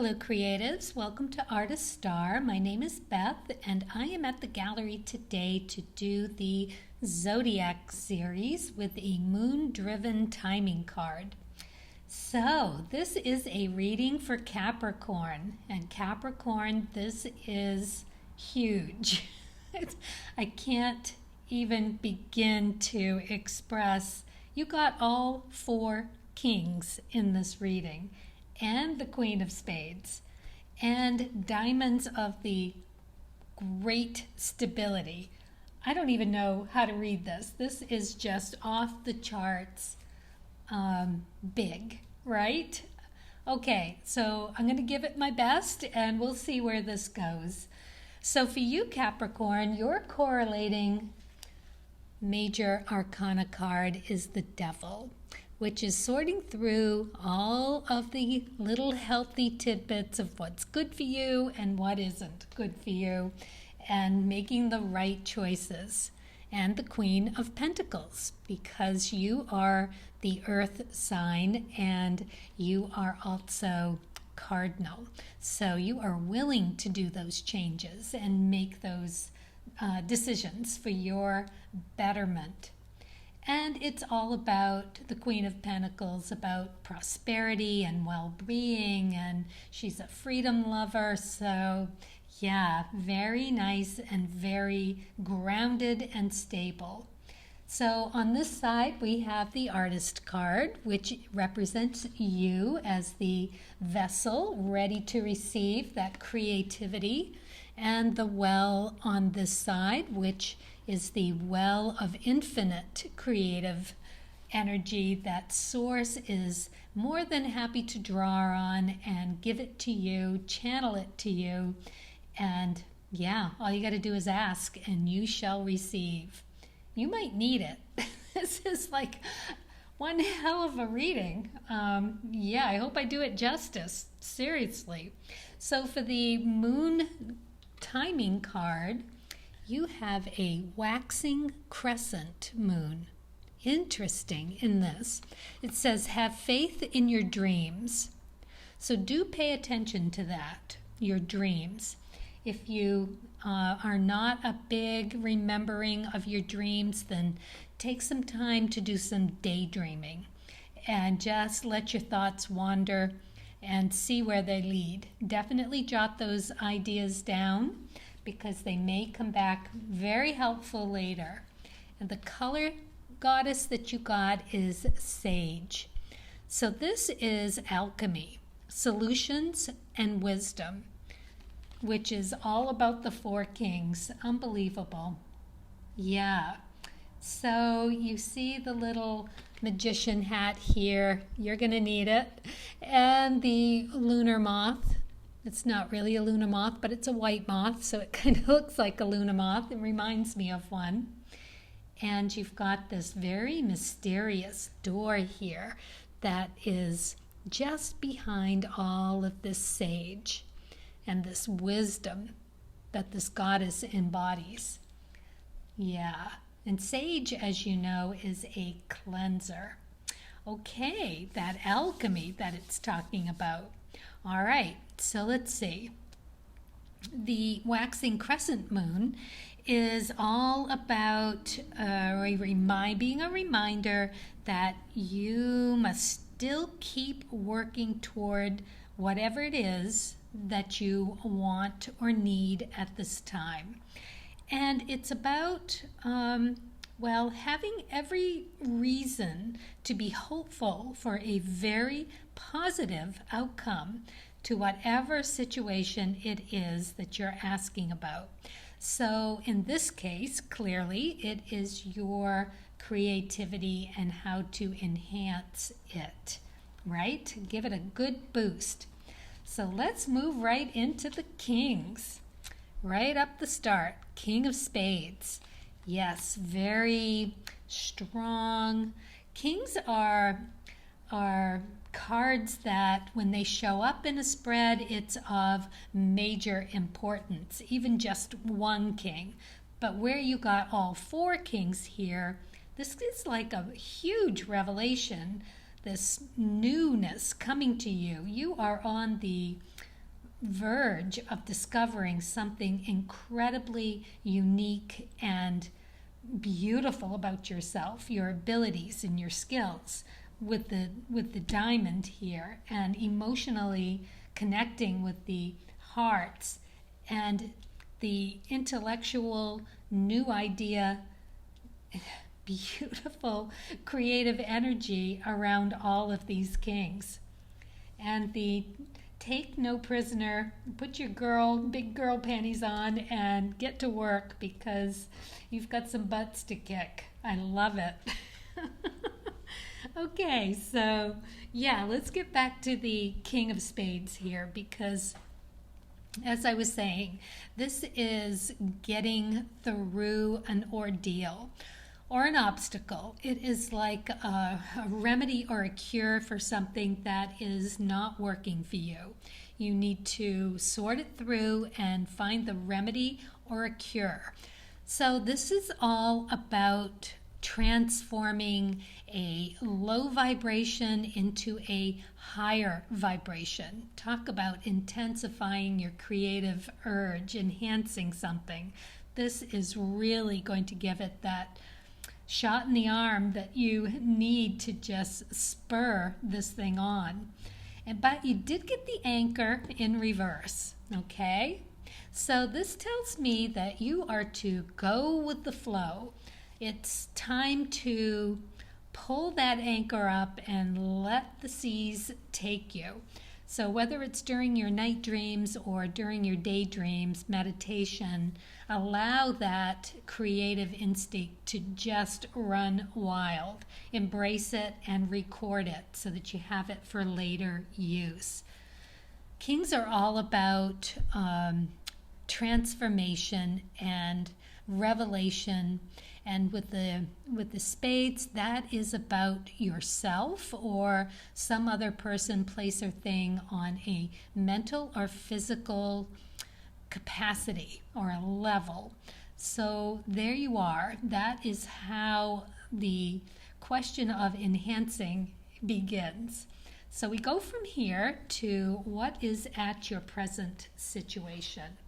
Hello creatives, welcome to Artist Star. My name is Beth and I am at the gallery today to do the Zodiac series with a moon-driven timing card. So this is a reading for Capricorn, and Capricorn, this is huge. I can't even begin to express. You got all four kings in this reading, and the Queen of Spades, and diamonds of the great stability. I don't even know how to read this. This is just off the charts big, right? Okay, so I'm going to give it my best, and we'll see where this goes. So for you, Capricorn, your correlating major arcana card is the Devil, which is sorting through all of the little healthy tidbits of what's good for you and what isn't good for you, and making the right choices. And the Queen of Pentacles, because you are the Earth sign and you are also cardinal. So you are willing to do those changes and make those decisions for your betterment. And it's all about the Queen of Pentacles, about prosperity and well-being, and she's a freedom lover. So yeah, very nice and very grounded and stable. So on this side, we have the Artist card, which represents you as the vessel ready to receive that creativity, and the Well on this side, which is the well of infinite creative energy that Source is more than happy to draw on and give it to you, channel it to you. And yeah, all you got to do is ask and you shall receive. You might need it. This is like one hell of a reading. Yeah, I hope I do it justice. Seriously. So for the Moon timing card, you have a waxing crescent moon. Interesting in this. It says, have faith in your dreams. So do pay attention to that, your dreams. If you are not a big remembering of your dreams, then take some time to do some daydreaming and just let your thoughts wander and see where they lead. Definitely jot those ideas down, because they may come back very helpful later. And the color goddess that you got is Sage. So this is alchemy, solutions, and wisdom, which is all about the four kings. Unbelievable. Yeah. So you see the little magician hat here. You're going to need it. And the lunar moth. It's not really a Luna moth, but it's a white moth, so it kind of looks like a Luna moth. It reminds me of one. And you've got this very mysterious door here that is just behind all of this sage and this wisdom that this goddess embodies. Yeah, and sage, as you know, is a cleanser. Okay, that alchemy that it's talking about. All right, so let's see. The waxing crescent moon is all about being a reminder that you must still keep working toward whatever it is that you want or need at this time. And it's about, having every reason to be hopeful for a very positive outcome to whatever situation it is that you're asking about. So in this case, clearly, it is your creativity and how to enhance it, right? Give it a good boost. So let's move right into the kings. Right up the start, King of Spades. Yes, very strong. Kings are cards that when they show up in a spread, it's of major importance, even just one king. But where you got all four kings here, this is like a huge revelation, this newness coming to you. You are on the verge of discovering something incredibly unique and beautiful about yourself, your abilities and your skills with the diamond here, and emotionally connecting with the hearts and the intellectual new idea, beautiful creative energy around all of these kings. And the take no prisoner, put your big girl panties on and get to work because you've got some butts to kick. I love it. Okay, so yeah, let's get back to the King of Spades here because, as I was saying, this is getting through an ordeal or an obstacle. It is like a remedy or a cure for something that is not working for you. You need to sort it through and find the remedy or a cure. So this is all about transforming a low vibration into a higher vibration. Talk about intensifying your creative urge, enhancing something. This is really going to give it that shot in the arm that you need to just spur this thing on. But you did get the anchor in reverse, okay? So this tells me that you are to go with the flow. It's time to pull that anchor up and let the seas take you. So whether it's during your night dreams or during your daydreams, meditation, allow that creative instinct to just run wild. Embrace it and record it so that you have it for later use. Kings are all about transformation and revelation. And with the spades, that is about yourself or some other person, place, or thing on a mental or physical capacity or a level. So there you are. That is how the question of enhancing begins. So we go from here to what is at your present situation.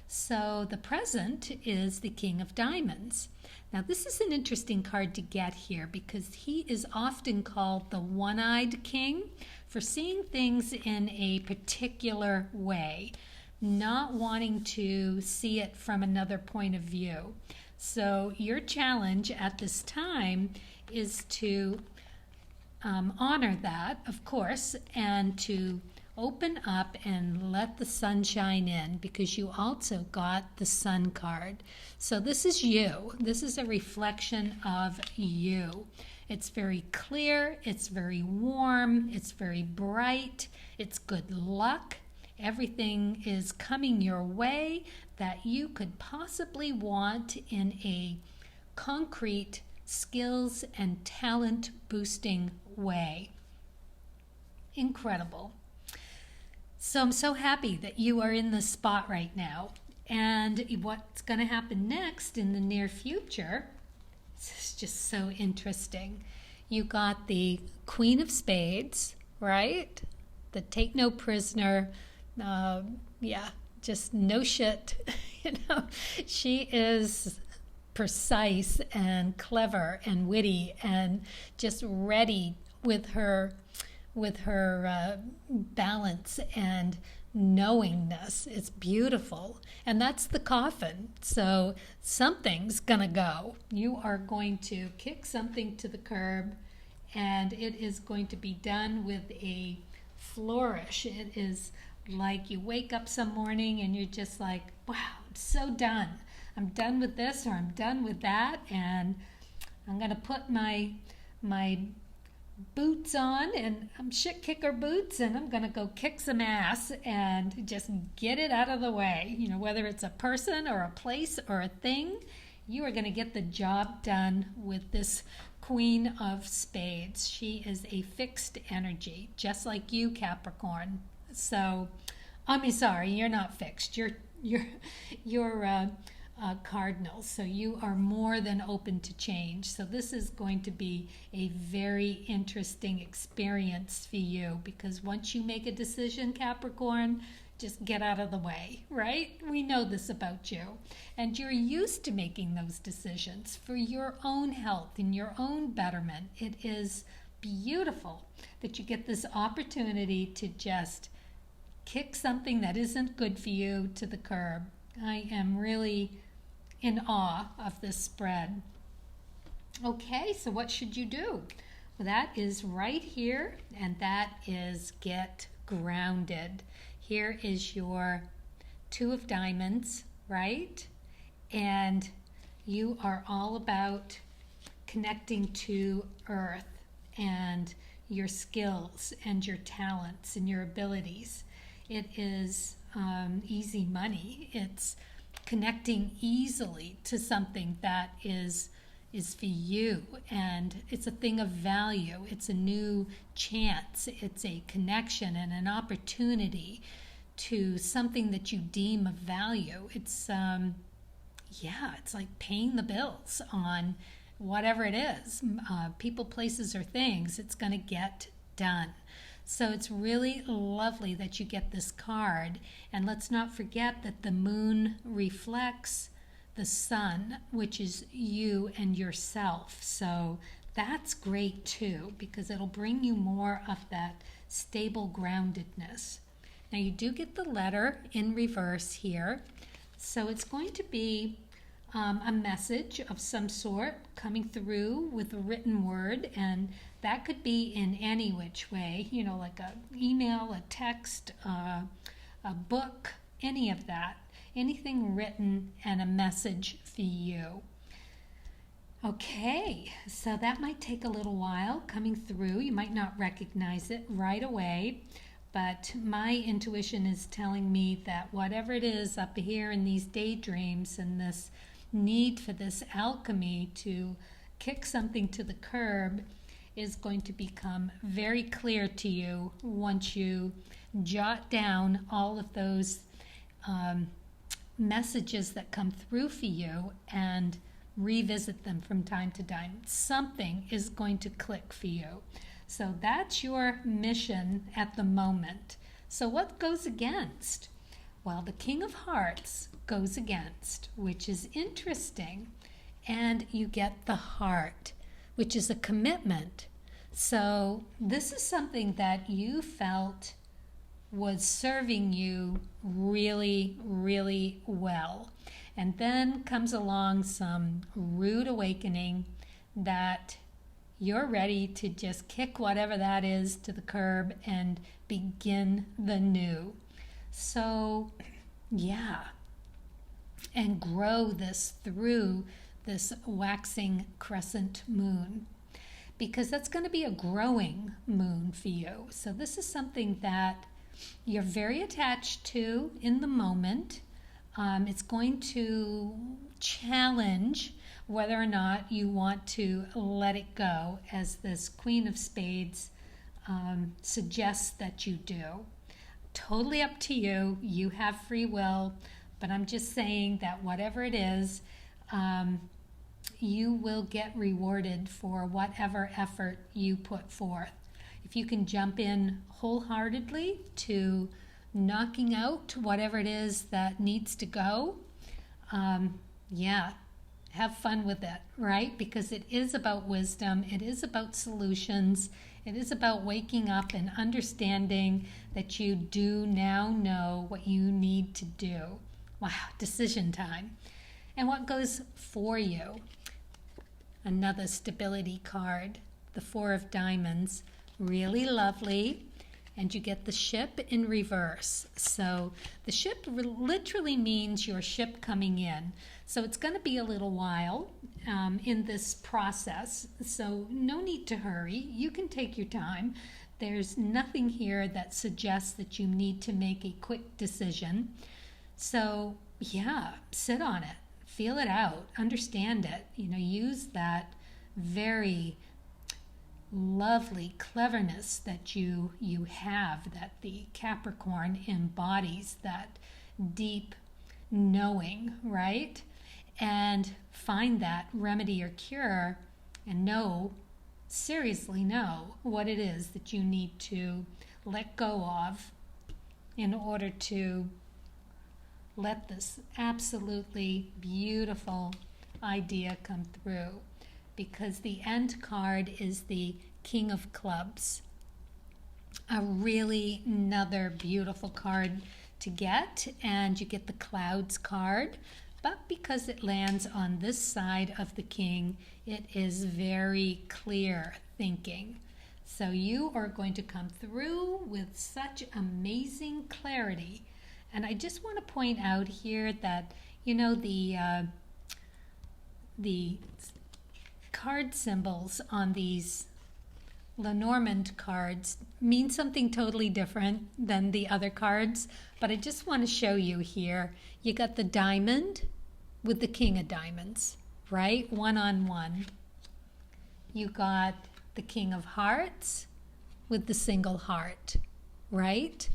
So the present is the King of Diamonds. Now this is an interesting card to get here because he is often called the one-eyed king for seeing things in a particular way, not wanting to see it from another point of view. So your challenge at this time is to honor that, of course, and to open up and let the sunshine in because you also got the sun card. So this is you. This is a reflection of you. It's very clear. It's very warm. It's very bright. It's good luck. Everything is coming your way that you could possibly want in a concrete skills and talent boosting way. Incredible. So I'm so happy that you are in this spot right now. And what's going to happen next in the near future is just so interesting. You got the Queen of Spades, right? The take no prisoner. Just no shit. She is precise and clever and witty and just ready with her balance and knowingness. It's beautiful. And that's the coffin. So something's gonna go. You are going to kick something to the curb and it is going to be done with a flourish. It is like you wake up some morning and you're just like, wow, I'm so done. I'm done with this or I'm done with that, and I'm gonna put my boots on, and I'm shit kicker boots, and I'm gonna go kick some ass and just get it out of the way. Whether it's a person or a place or a thing, you are gonna get the job done with this Queen of Spades. She is a fixed energy, just like you, Capricorn. So, sorry, you're not fixed. You're cardinal, so you are more than open to change. So this is going to be a very interesting experience for you because once you make a decision, Capricorn, just get out of the way, right? We know this about you. And you're used to making those decisions for your own health and your own betterment. It is beautiful that you get this opportunity to just kick something that isn't good for you to the curb. I am really in awe of this spread. Okay, so what should you do? Well, that is right here, and that is get grounded. Here is your Two of Diamonds, right? And you are all about connecting to Earth and your skills and your talents and your abilities. It is easy money. It's connecting easily to something that is for you, and it's a thing of value. It's a new chance. It's a connection and an opportunity to something that you deem of value. It's it's like paying the bills on whatever it is, people, places, or things. It's going to get done. So it's really lovely that you get this card. And let's not forget that the moon reflects the sun, which is you and yourself. So that's great too, because it'll bring you more of that stable groundedness. Now you do get the letter in reverse here. So it's going to be a message of some sort coming through with a written word, and that could be in any which way, like an email, a text, a book, any of that. Anything written and a message for you. Okay, so that might take a little while coming through. You might not recognize it right away, but my intuition is telling me that whatever it is up here in these daydreams and this need for this alchemy to kick something to the curb is going to become very clear to you once you jot down all of those messages that come through for you and revisit them from time to time. Something is going to click for you. So that's your mission at the moment. So what goes against? Well, the King of Hearts goes against, which is interesting. And you get the Heart, which is a commitment. So this is something that you felt was serving you really, really well. And then comes along some rude awakening that you're ready to just kick whatever that is to the curb and begin the new. So, yeah. And grow this through this waxing crescent moon, because that's going to be a growing moon for you. So this is something that you're very attached to in the moment. It's going to challenge whether or not you want to let it go, as this Queen of Spades suggests that you do. Totally up to you. You have free will, but I'm just saying that whatever it is, you will get rewarded for whatever effort you put forth. If you can jump in wholeheartedly to knocking out whatever it is that needs to go, have fun with it, right? Because it is about wisdom. It is about solutions. It is about waking up and understanding that you do now know what you need to do. Wow, decision time. And what goes for you? Another stability card, the Four of Diamonds. Really lovely. And you get the ship in reverse. So the ship literally means your ship coming in. So it's going to be a little while in this process. So no need to hurry. You can take your time. There's nothing here that suggests that you need to make a quick decision. So yeah, sit on it. Feel it out. Understand it. Use that very lovely cleverness that you have, that the Capricorn embodies, that deep knowing, right? And find that remedy or cure and seriously know what it is that you need to let go of in order to let this absolutely beautiful idea come through, because the end card is the King of Clubs. A really another beautiful card to get, and you get the Clouds card, but because it lands on this side of the king, it is very clear thinking. So you are going to come through with such amazing clarity. And I just want to point out here that, you know, the card symbols on these Lenormand cards mean something totally different than the other cards, but I just want to show you here. You got the diamond with the King of Diamonds, right? One-on-one. You got the King of Hearts with the single heart, right?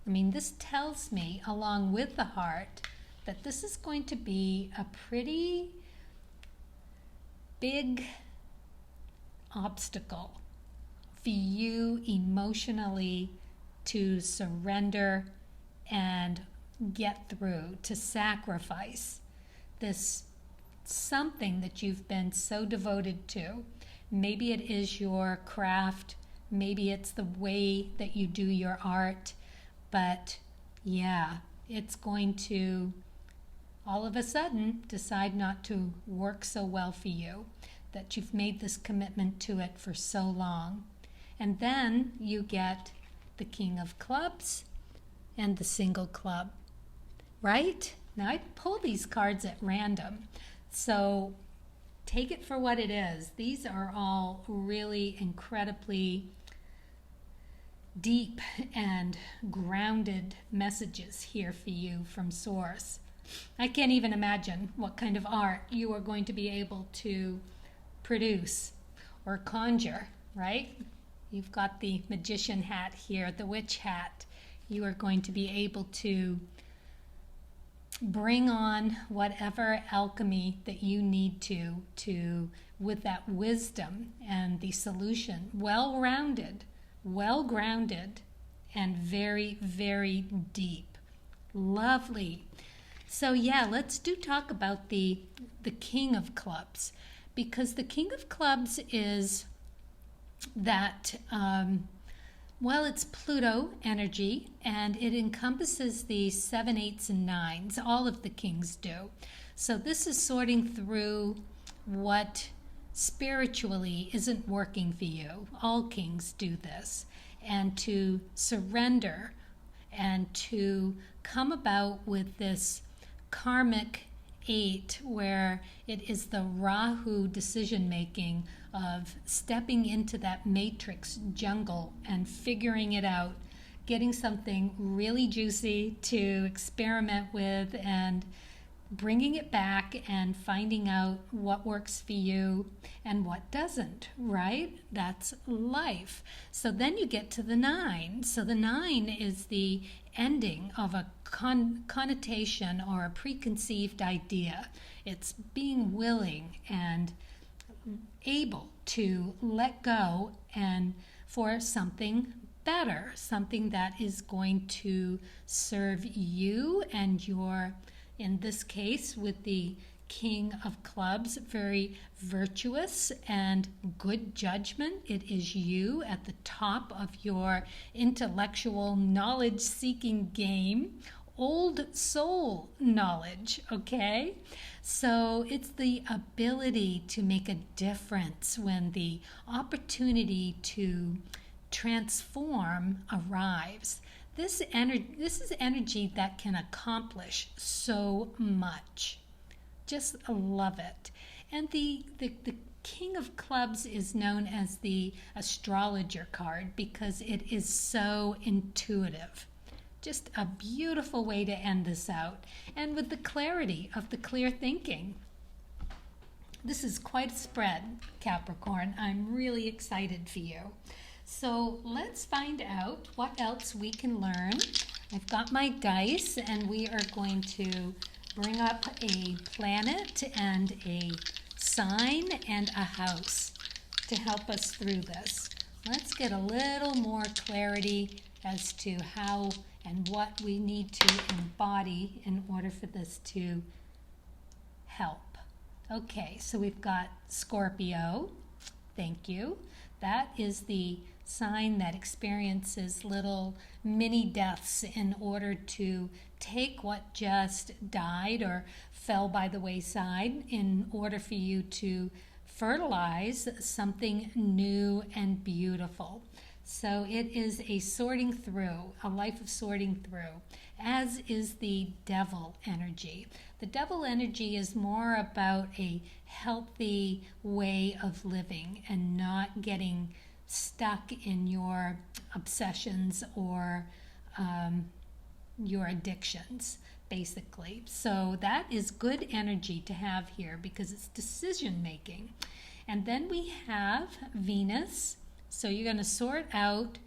I mean, this tells me, along with the heart, that this is going to be a pretty big obstacle for you emotionally to surrender and get through, to sacrifice this something that you've been so devoted to. Maybe it is your craft, maybe it's the way that you do your art, but yeah, it's going to all of a sudden decide not to work so well for you, that you've made this commitment to it for so long. And then you get the King of Clubs and the single club, right? Now I pull these cards at random, so take it for what it is. These are all really incredibly deep and grounded messages here for you from Source. I can't even imagine what kind of art you are going to be able to produce or conjure, right? You've got the magician hat here, the witch hat. You are going to be able to bring on whatever alchemy that you need to with that wisdom and the solution, well-rounded, well-grounded, and very, very deep. Lovely. So yeah, let's talk about the King of Clubs, because the King of Clubs is that, well, it's Pluto energy, and it encompasses the 7, 8s, and 9s. All of the kings do. So this is sorting through what spiritually isn't working for you. All kings do this. And to surrender and to come about with this karmic 8, where it is the Rahu decision-making of stepping into that matrix jungle and figuring it out, getting something really juicy to experiment with and bringing it back and finding out what works for you and what doesn't, right? That's life. So then you get to the 9. So the 9 is the ending of a connotation or a preconceived idea. It's being willing and able to let go and for something better, something that is going to serve you and your, in this case with the King of Clubs, very virtuous and good judgment. It is you at the top of your intellectual knowledge-seeking game, old soul knowledge, okay? So it's the ability to make a difference when the opportunity to transform arrives. This is energy that can accomplish so much. Just love it. And the King of Clubs is known as the astrologer card because it is so intuitive. Just a beautiful way to end this out. And with the clarity of the clear thinking. This is quite a spread, Capricorn. I'm really excited for you. So let's find out what else we can learn. I've got my dice, and we are going to bring up a planet and a sign and a house to help us through this. Let's get a little more clarity as to how and what we need to embody in order for this to help. Okay, so we've got Scorpio. Thank you. That is the sign that experiences little mini deaths in order to take what just died or fell by the wayside in order for you to fertilize something new and beautiful. So it is a sorting through, a life of sorting through, as is the devil energy. The devil energy is more about a healthy way of living and not getting stuck in your obsessions or your addictions, basically. So that is good energy to have here because it's decision making. And then we have Venus. So you're going to sort out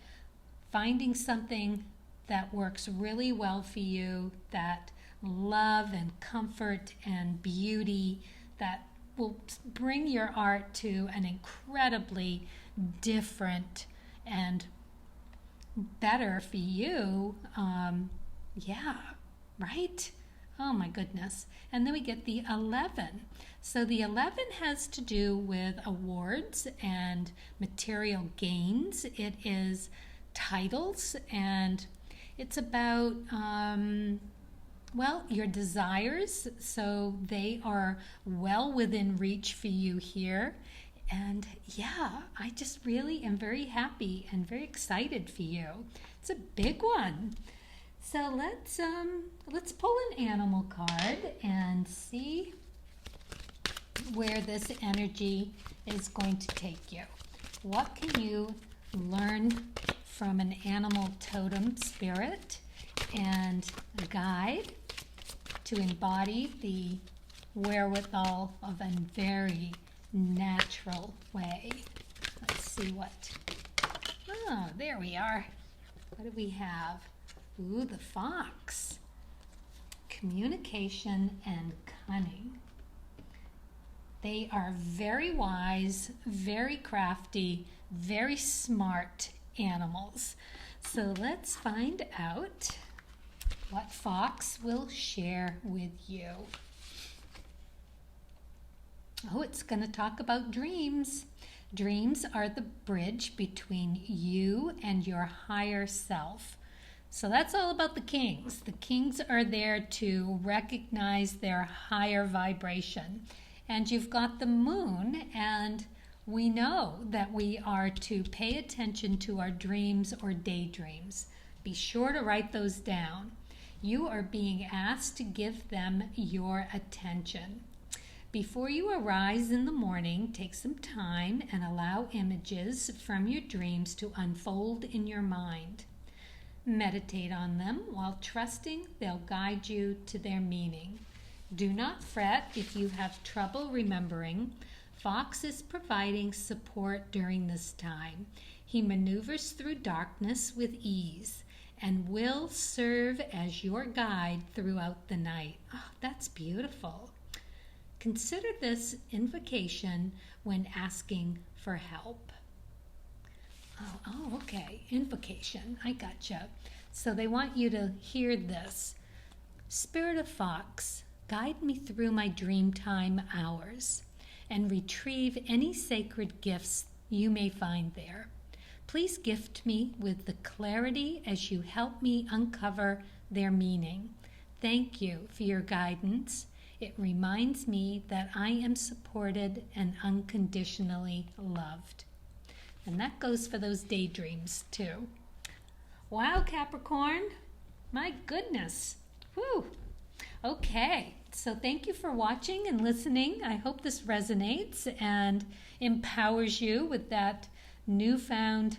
finding something that works really well for you, that love and comfort and beauty that will bring your art to an incredibly different and better for you. Yeah, right? Oh my goodness. And then we get the 11. So the 11 has to do with awards and material gains. It is titles, and it's about, well, your desires. So they are well within reach for you here. And yeah, I just really am very happy and very excited for you. It's a big one. So let's pull an animal card and see where this energy is going to take you. What can you learn from an animal totem spirit and a guide to embody the wherewithal of a very natural way? Let's see what. Oh, there we are. What do we have? Ooh, the fox. Communication and cunning. They are very wise, very crafty, very smart animals. So let's find out what fox will share with you. Oh, it's going to talk about dreams. Dreams are the bridge between you and your higher self. So that's all about the kings. The kings are there to recognize their higher vibration. And you've got the moon, and we know that we are to pay attention to our dreams or daydreams. Be sure to write those down. You are being asked to give them your attention. Before you arise in the morning, take some time and allow images from your dreams to unfold in your mind. Meditate on them while trusting they'll guide you to their meaning. Do not fret if you have trouble remembering. Fox is providing support during this time. He maneuvers through darkness with ease and will serve as your guide throughout the night. Oh, that's beautiful. Consider this invocation when asking for help. Oh, okay. Invocation. I gotcha. So they want you to hear this. Spirit of Fox, guide me through my dream time hours and retrieve any sacred gifts you may find there. Please gift me with the clarity as you help me uncover their meaning. Thank you for your guidance. It reminds me that I am supported and unconditionally loved. And that goes for those daydreams too. Wow, Capricorn. My goodness. Whew. Okay, so thank you for watching and listening. I hope this resonates and empowers you with that newfound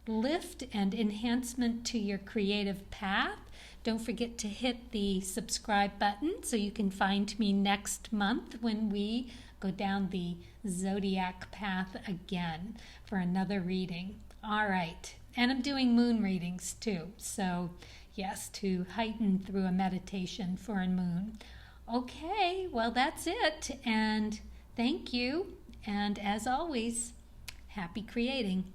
lift and enhancement to your creative path. Don't forget to hit the subscribe button so you can find me next month when we go down the Zodiac path again for another reading. All right, and I'm doing moon readings too. So yes, to heighten through a meditation for a moon. Okay, well that's it. And thank you. And as always, happy creating.